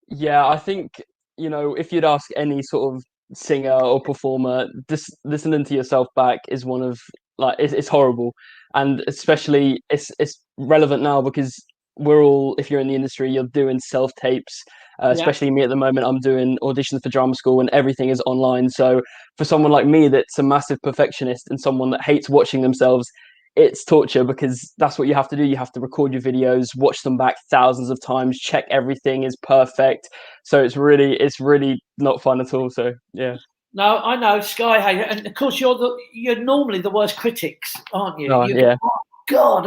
Yeah, I think, if you'd ask any sort of singer or performer, just listening to yourself back is one of, like, it's horrible. And especially it's relevant now because we're all, if you're in the industry, you're doing self tapes. Especially me at the moment, I'm doing auditions for drama school and everything is online. So for someone like me that's a massive perfectionist and someone that hates watching themselves, it's torture because that's what you have to do. You have to record your videos, watch them back thousands of times, check everything is perfect. So it's really not fun at all. So yeah. No, I know, Sky hater, and of course you're normally the worst critics, aren't you? Oh, yeah. Oh, God,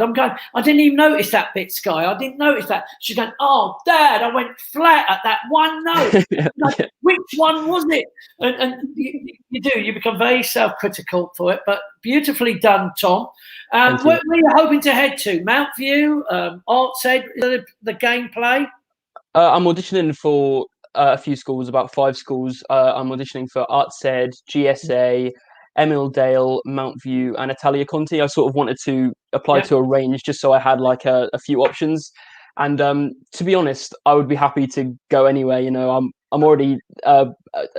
I didn't even notice that bit, Sky. I didn't notice that. She's going, oh, Dad, I went flat at that one note. Like, which one was it? And you become very self-critical for it, but beautifully done, Tom. Where are you hoping to head to? Mount View, Artsed, the gameplay? I'm auditioning for a few schools, about 5 schools. I'm auditioning for Artsed, GSA, Emil Dale, Mount View, and Italia Conti. I sort of wanted to apply to a range just so I had like a few options. And to be honest, I would be happy to go anywhere. You know, I'm already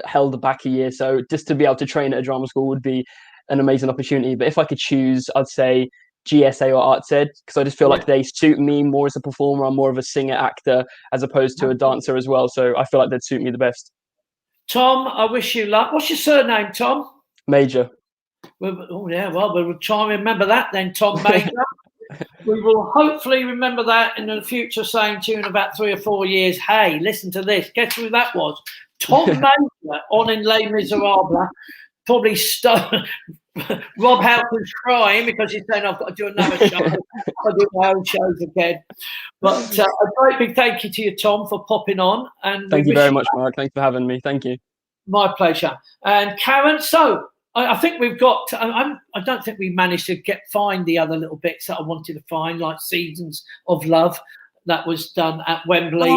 held back a year, so just to be able to train at a drama school would be an amazing opportunity. But if I could choose, I'd say GSA or Artsed, because I just feel like they suit me more as a performer. I'm more of a singer actor as opposed to a dancer as well, so I feel like they'd suit me the best. Tom, I wish you luck. What's your surname, Tom? Major. Well, we'll try and remember that then, Tom Major. We will hopefully remember that in the future, saying to you in about 3 or 4 years, hey, listen to this. Guess who that was? Tom Major on in Les Miserables. Probably Rob Houghton's crying because he's saying, I've got to do another show. I'll do my own shows again. But a great big thank you to you, Tom, for popping on. And thank you very much, Mark. Thanks for having me. Thank you. My pleasure. And Karen, so I think we've got, I don't think we managed to find the other little bits that I wanted to find, like Seasons of Love that was done at Wembley.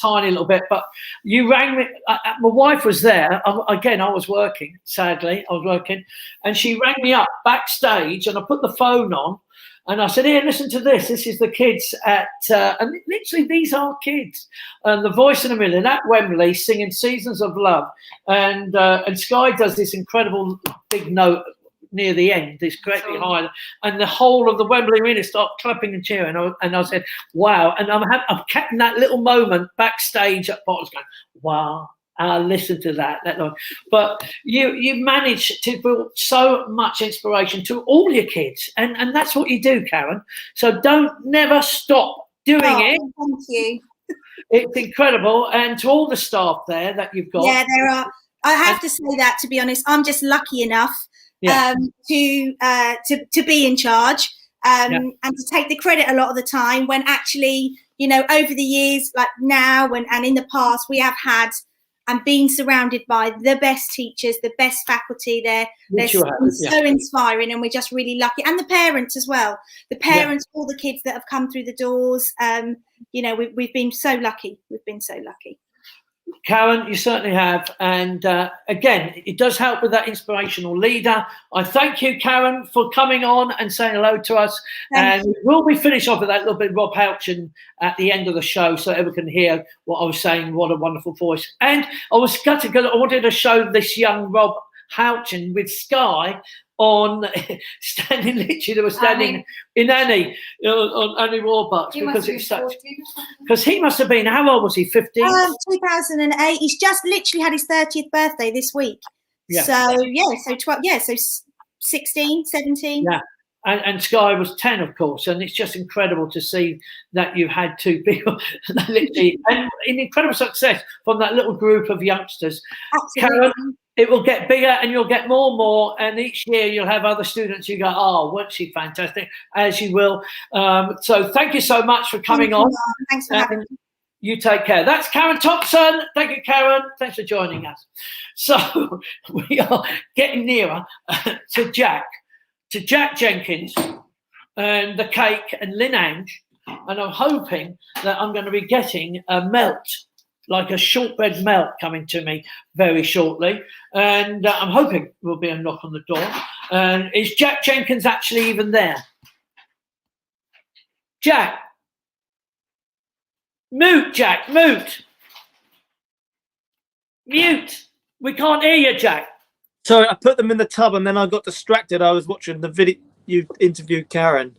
Tiny little bit, but you rang me. My wife was there. Again, I was working, sadly. I was working, and she rang me up backstage, and I put the phone on, and I said, here, listen to this. This is the kids at, and literally these are kids. And the Voice in a Million at Wembley singing Seasons of Love. And Sky does this incredible big note near the end, this greatly high, and the whole of the Wembley Arena started clapping and cheering. And I said, wow. And I'm catching that little moment backstage at Potters going, wow. I listened to that. But you managed to build so much inspiration to all your kids, and that's what you do, Karen. So never stop doing it. Thank you. It's incredible, and to all the staff there that you've got. Yeah, there are. I have to say that, to be honest, I'm just lucky enough to be in charge and to take the credit a lot of the time, when actually, you know, over the years, like now and in the past, we have had and been surrounded by the best teachers, the best faculty. They're so inspiring, and we're just really lucky. And the parents as well. The parents, all the kids that have come through the doors. You know, we've been so lucky. We've been so lucky. Karen, you certainly have. And again, it does help with that inspirational leader. I thank you, Karen, for coming on and saying hello to us. We'll be finished off with that little bit of Rob Houghton at the end of the show so everyone can hear what I was saying. What a wonderful voice. And I was gutted because I wanted to show this young Rob Houghton with Sky on standing in Annie on Annie Warbucks, because it's such, because he must have been, how old was he? 15? 2008. He's just literally had his 30th birthday this week. So 16, 17. Yeah. And Sky was 10, of course, and it's just incredible to see that you had two people literally, and in incredible success from that little group of youngsters. Absolutely. Karen, it will get bigger and you'll get more and more, and each year you'll have other students who go, oh, wasn't she fantastic, as you will. So thank you so much for coming on. Thanks for having me. You take care. That's Karen Thompson. Thank you, Karen. Thanks for joining us. So we are getting nearer to Jack Jenkins and the cake and Lynn Ange, and I'm hoping that I'm going to be getting a melt, like a shortbread melt, coming to me very shortly. And I'm hoping there'll be a knock on the door. And is Jack Jenkins actually even there? Jack. Mute, Jack, mute. Mute. We can't hear you, Jack. Sorry, I put them in the tub and then I got distracted. I was watching the video you interviewed Karen.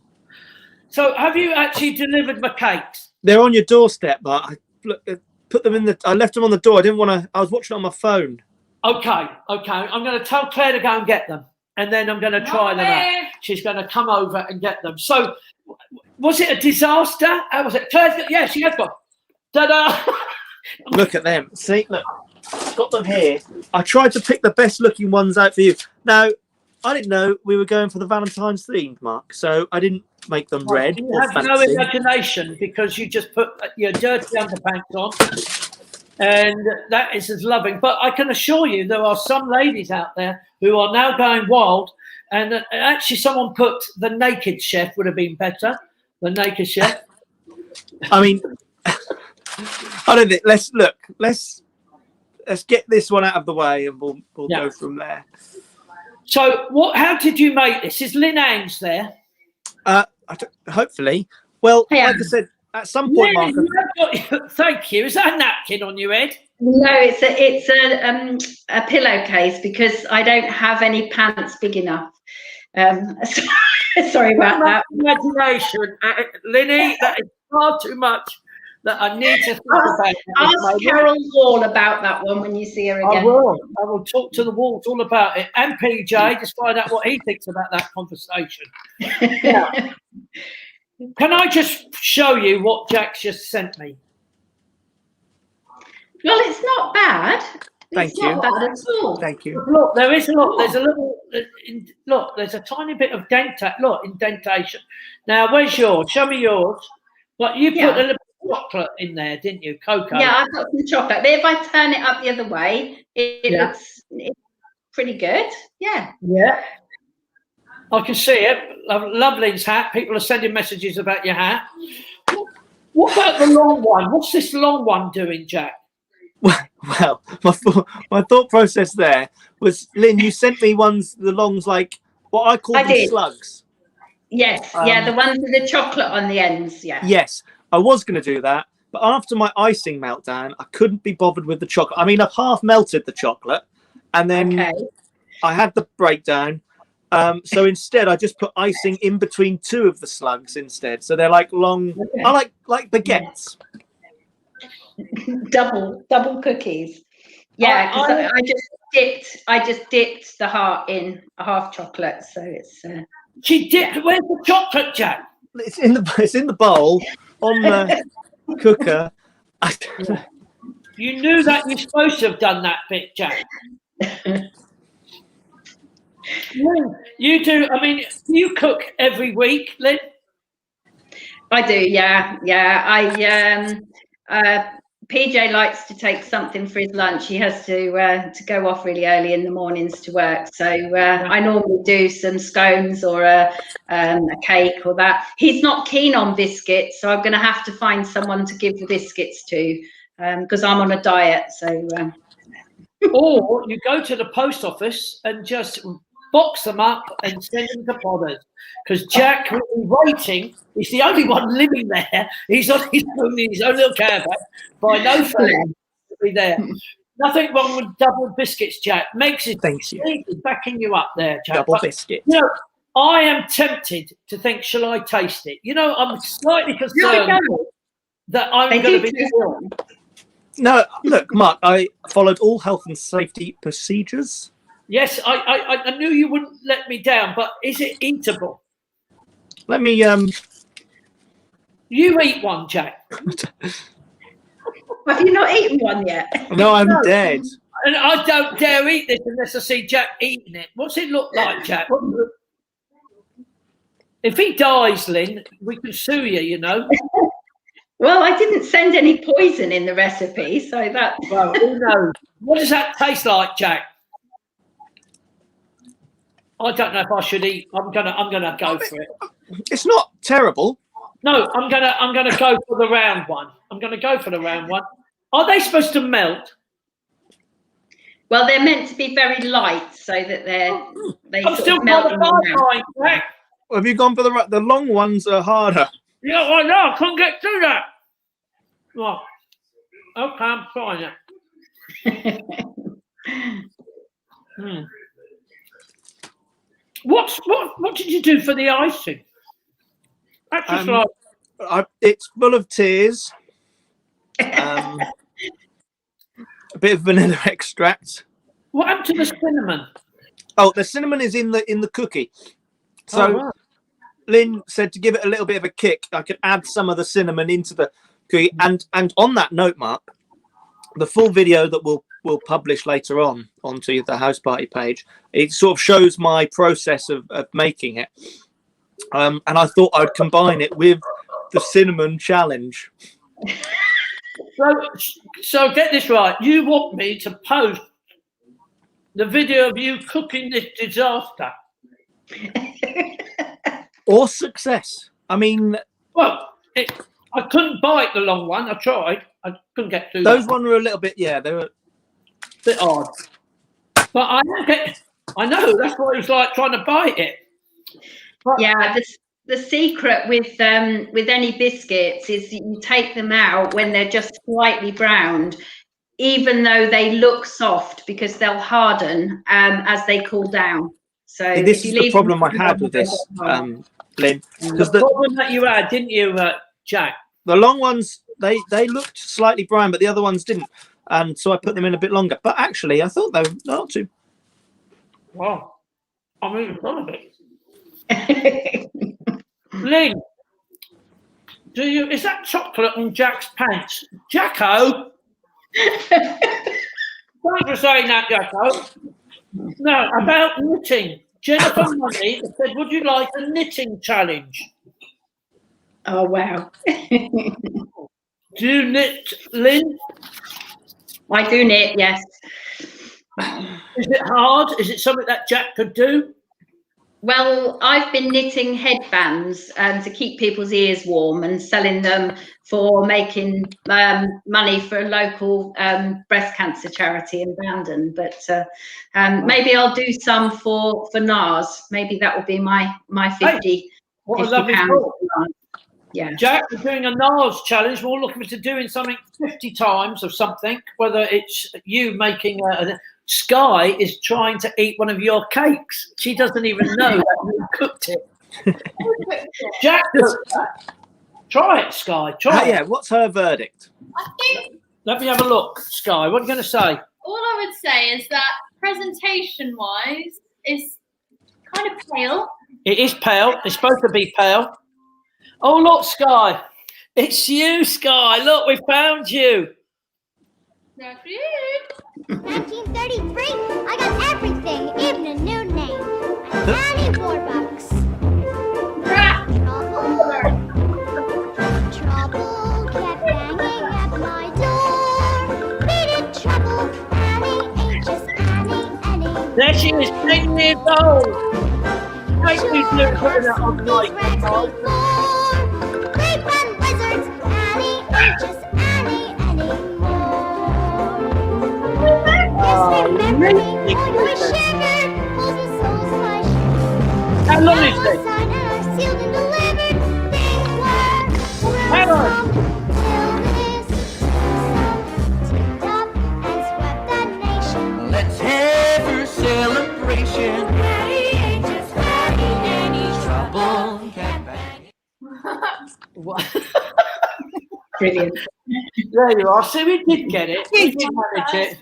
So have you actually delivered my cakes? They're on your doorstep, but I put them in I left them on the door. I didn't want to, I was watching it on my phone. Okay. I'm going to tell Claire to go and get them, and then I'm going to try them out. She's going to come over and get them. So was it a disaster? How was it? Claire, yeah, she has got. Ta-da! Look at them. See, look. got them here. I tried to pick the best looking ones out for you. Now, I didn't know we were going for the Valentine's theme, Mark, so I didn't make them red. You or have fancy. no imagination because you just put your dirty underpants on, and that is as loving. But I can assure you, there are some ladies out there who are now going wild. And actually, someone put the naked chef would have been better. The naked chef. I mean, I don't think. Let's get this one out of the way, and we'll go from there. So, how did you make this? Is Lynn Angs there? Hopefully. Well, like I said, at some point, Mark. Thank you. Is that a napkin on your head? No, it's a pillowcase because I don't have any pants big enough. Sorry about that. Imagination, Linny. That is far too much. That I need to think about. Ask Carol Wall about that one when you see her again. I will talk to the walls all about it, and PJ, just find out what he thinks about that conversation. Yeah. Can I just show you what Jack's just sent me? Well, it's not bad. Thank you. Not bad at all. Thank you. Look, there is a lot. There's a little. Look, there's a tiny bit of indentation. Now, where's yours? Show me yours. But you put a little chocolate in there, didn't you? Cocoa. Yeah, I've got some chocolate. But if I turn it up the other way, it looks pretty good. Yeah. Yeah. I can see it. Lovely's hat. People are sending messages about your hat. What about the long one? What's this long one doing, Jack? Well, my thought process there was, Lynn, you sent me the longs like what I call the slugs. Yes, the ones with the chocolate on the ends. Yeah. Yes, I was going to do that, but after my icing meltdown, I couldn't be bothered with the chocolate. I mean, I've half melted the chocolate, and then I had the breakdown. So instead, I just put icing in between two of the slugs instead. So they're like long. Okay. I like baguettes. double cookies. Yeah, because I just dipped the heart in a half chocolate, so it's. She dipped. Yeah. Where's the chocolate, Jack? It's in the bowl on the cooker. You knew that you're supposed to have done that bit, Jack. Lynn, you do. I mean, you cook every week, Lynn? I do. Yeah. PJ likes to take something for his lunch. He has to go off really early in the mornings to work. So I normally do some scones or a cake or that. He's not keen on biscuits, so I'm going to have to find someone to give the biscuits to because I'm on a diet. So. Or you go to the post office and just box them up and send them to Podders. Because Jack will be waiting. He's the only one living there. He's on his own little caravan. By no friend to be there. Nothing wrong with double biscuits, Jack. Makes it. Thank you. Backing you up there, Jack. Double biscuit. You know, I am tempted to think, shall I taste it? You know, I'm slightly concerned that I'm going to be ill. No, look, Mark, I followed all health and safety procedures. Yes, I knew you wouldn't let me down, but is it eatable? Let me You eat one, Jack. Have you not eaten one yet? No, I'm dead. And I don't dare eat this unless I see Jack eating it. What's it look like, Jack? If he dies, Lynn, we can sue you, you know. Well, I didn't send any poison in the recipe, so that. Well, who knows? What does that taste like, Jack? I don't know if I should eat. I'm gonna go for it. It's not terrible. No, I'm gonna go for the round one. Are they supposed to melt? Well, they're meant to be very light, so that they I'm still melt. Have you gone for the long ones? Are harder. Yeah, I know. I couldn't get through that. Well, okay, I'm trying it. What did you do for the icing? It's full of tears. A bit of vanilla extract. What happened to the cinnamon? Oh, the cinnamon is in the cookie. So right. Lynn said to give it a little bit of a kick, I could add some of the cinnamon into the cookie. And on that note, Mark, the full video that we'll will publish later on onto the house party page. It sort of shows my process of making it, and I thought I'd combine it with the cinnamon challenge. So get this right. You want me to post the video of you cooking this disaster? Or success. I mean... Well, I couldn't bite the long one. I tried. I couldn't get through. Those one were a little bit, they were... a bit odd. But I know, that's what it's like trying to bite it. But, yeah, the secret with any biscuits is you take them out when they're just slightly browned, even though they look soft, because they'll harden as they cool down. So this is the problem I had with this, Lynn. The problem that you had, didn't you, Jack? The long ones, they looked slightly brown, but the other ones didn't. And so I put them in a bit longer. But actually, I thought they were not too. Wow. I'm even fun of it. Lynn, is that chocolate on Jack's pants? Jacko? Thanks for saying that, Jacko. No, about knitting. Jennifer Money said, would you like a knitting challenge? Oh, wow. Do you knit, Lynn? I do knit, yes. Is it hard? Is it something that Jack could do? Well, I've been knitting headbands to keep people's ears warm and selling them for making money for a local breast cancer charity in Bandon. But maybe I'll do some for NARS. Maybe that will be my 50. What a lovely thought. Yeah. Jack, we're doing a NARS challenge. We're looking to doing something 50 times or something, whether it's you making Sky is trying to eat one of your cakes. She doesn't even know that you cooked it. Jack, try it, Sky. Try it. Yeah, what's her verdict? I think. Let me have a look, Sky. What are you going to say? All I would say is that presentation-wise is kind of pale. It is pale. It's supposed to be pale. Oh, look, Sky. It's you, Sky. Look, we found you. That's you. 1933, I got everything, even a new name. Annie Warbucks. Trouble kept banging at my door. Needed trouble, Annie ain't just Annie anymore. There she is, 10 years old. Thank you for putting that on night. Great fun wizards, Annie ain't just Annie anymore. How long is it? Hang on. Let's have a celebration. Any trouble can bang. Brilliant. There you are. See, we did get it. We did manage it.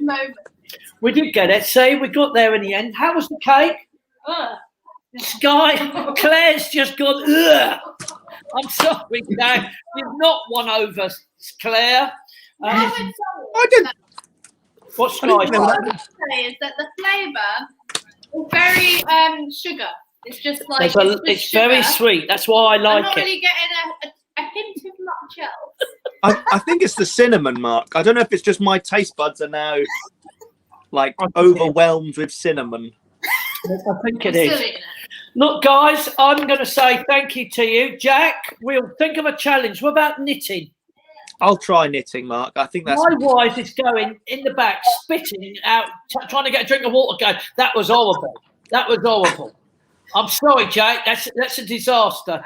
We did get it. See, we got there in the end. How was the cake? Sky, Claire's just gone, ugh. I'm sorry, Claire. You've not won over, Claire. I didn't. What's Sky? What I would say is that the flavour is very sugar. It's just like it's very sweet. That's why I like I'm not it. really getting a hint of much else. I think it's the cinnamon, Mark. I don't know if it's just my taste buds are now like overwhelmed with cinnamon. I think it is. Look, guys, I'm going to say thank you to you. Jack, we'll think of a challenge. What about knitting? I'll try knitting, Mark. I think that's... My wife is going in the back, spitting out, trying to get a drink of water going. That was horrible. That was horrible. I'm sorry, Jack. That's a disaster.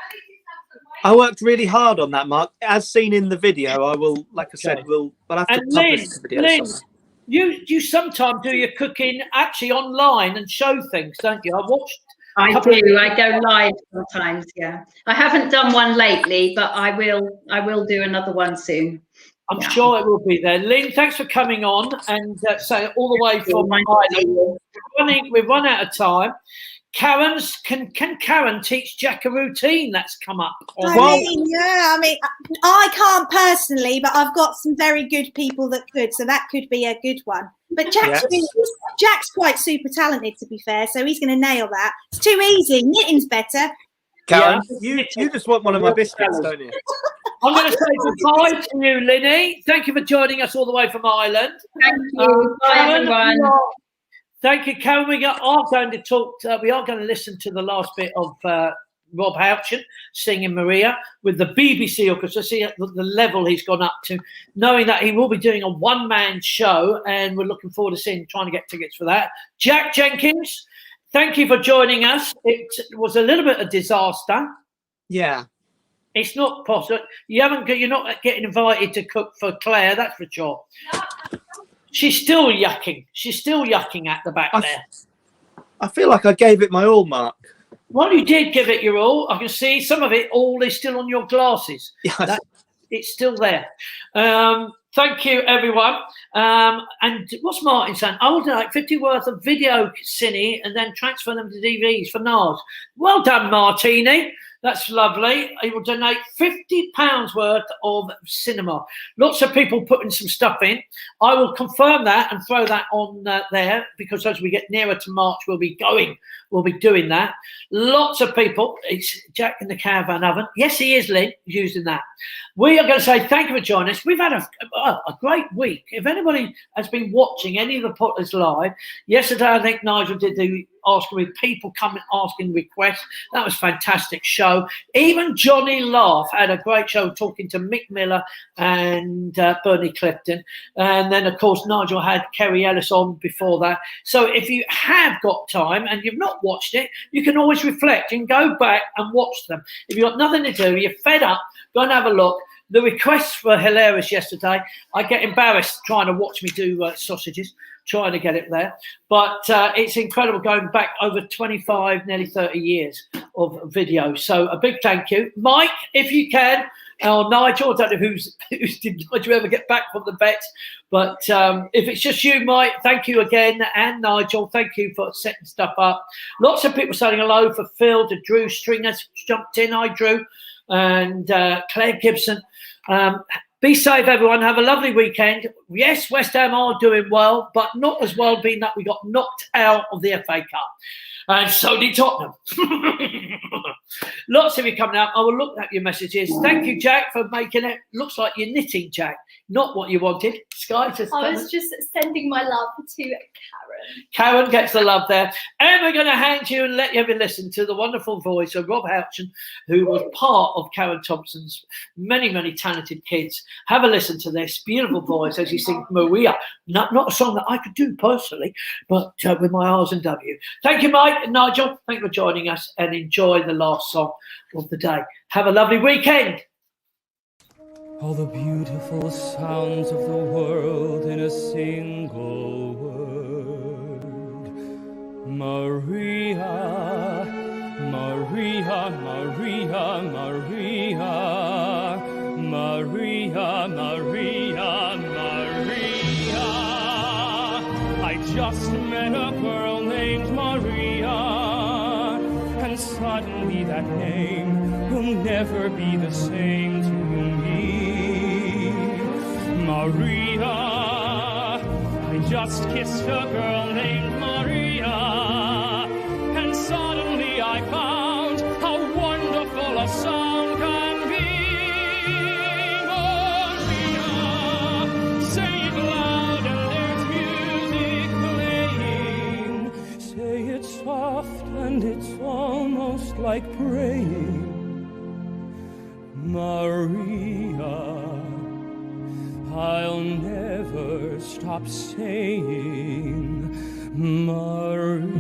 I worked really hard on that, Mark. As seen in the video, I will, like I said, we'll have to publish the video. Lynn, you sometimes do your cooking actually online and show things, don't you? I do. I go live sometimes. Yeah, I haven't done one lately, but I will do another one soon. I'm sure it will be there. Lynn, thanks for coming on and say all the way from Ireland. We've run out of time. Can Karen teach Jack a routine? That's come up. I can't personally, but I've got some very good people that could, so that could be a good one. But Jack's quite super talented, to be fair, so he's going to nail that. It's too easy. Knitting's better. Karen, you just want one of my biscuits, don't you? I'm going to say goodbye to you, Linny. Thank you for joining us all the way from Ireland. Thank you. Bye, everyone. Thank you, Karen. We are going to listen to the last bit of Rob Houchin singing Maria with the BBC Orchestra. See at the level he's gone up to, knowing that he will be doing a one-man show, and we're looking forward to trying to get tickets for that. Jack Jenkins, thank you for joining us. It was a little bit of disaster. Yeah. It's not possible. You're not getting invited to cook for Claire, that's for sure. She's still yucking. She's still yucking at the back there. I feel like I gave it my all, Mark. Well, you did give it your all. I can see some of it all is still on your glasses. Yes. It's still there. Thank you, everyone. And what's Martin saying? I would like 50 worth of video cine and then transfer them to DVDs for NARS. Well done, Martini. That's lovely. He will donate £50 worth of cinema. Lots of people putting some stuff in. I will confirm that and throw that on there, because as we get nearer to March, we'll be doing that. Lots of people. It's Jack in the caravan oven. Yes, he is, Lynn, using that. We are going to say thank you for joining us. We've had a great week. If anybody has been watching any of the Potters live, yesterday I think Nigel did the asking with people coming asking requests. That was a fantastic show. Even Johnny Laugh had a great show talking to Mick Miller and Bernie Clifton. And then, of course, Nigel had Kerry Ellis on before that. So if you have got time and you've not watched it, you can always reflect and go back and watch them. If you've got nothing to do, you're fed up, go and have a look. The requests were hilarious yesterday. I get embarrassed trying to watch me do sausages, trying to get it there. But it's incredible going back over 25, nearly 30 years of video. So a big thank you. Mike, if you can, or Nigel, I don't know who's did you ever get back from the bets. But if it's just you, Mike, thank you again. And Nigel, thank you for setting stuff up. Lots of people saying hello for Phil, to Drew Stringers jumped in. Hi, Drew. And Claire Gibson. Be safe, everyone. Have a lovely weekend. Yes, West Ham are doing well, but not as well, being that we got knocked out of the FA Cup. And so did Tottenham. Lots of you coming out. I will look at your messages. Thank you, Jack, for making it. Looks like you're knitting, Jack. Not what you wanted. Sky just I was just sending my love to Karen. Karen gets the love there. And we're going to hand you and let you have a listen to the wonderful voice of Rob Houchin, who was part of Karen Thompson's many, many talented kids. Have a listen to this beautiful voice as he sings Maria. Not a song that I could do personally, but with my R's and W. Thank you, Mike and Nigel. Thank you for joining us, and enjoy the last song of the day. Have a lovely weekend. All the beautiful sounds of the world in a single word. Maria, Maria, Maria, Maria, Maria, Maria, Maria. I just met a girl named Maria, and suddenly that name will never be the same to me. Maria, I just kissed a girl named Maria, and suddenly I found how wonderful a song can be. Maria, say it loud and there's music playing. Say it soft and it's almost like praying. Maria, I'll never stop saying Maria.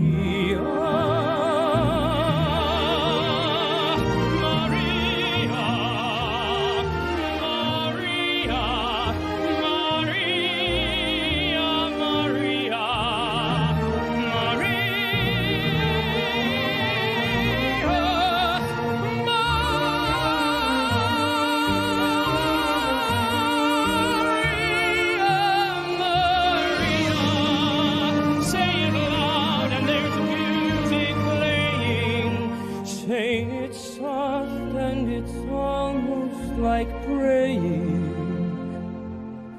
Say it loud and there's music it's almost like praying.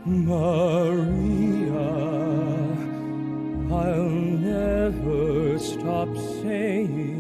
Maria, I'll never stop saying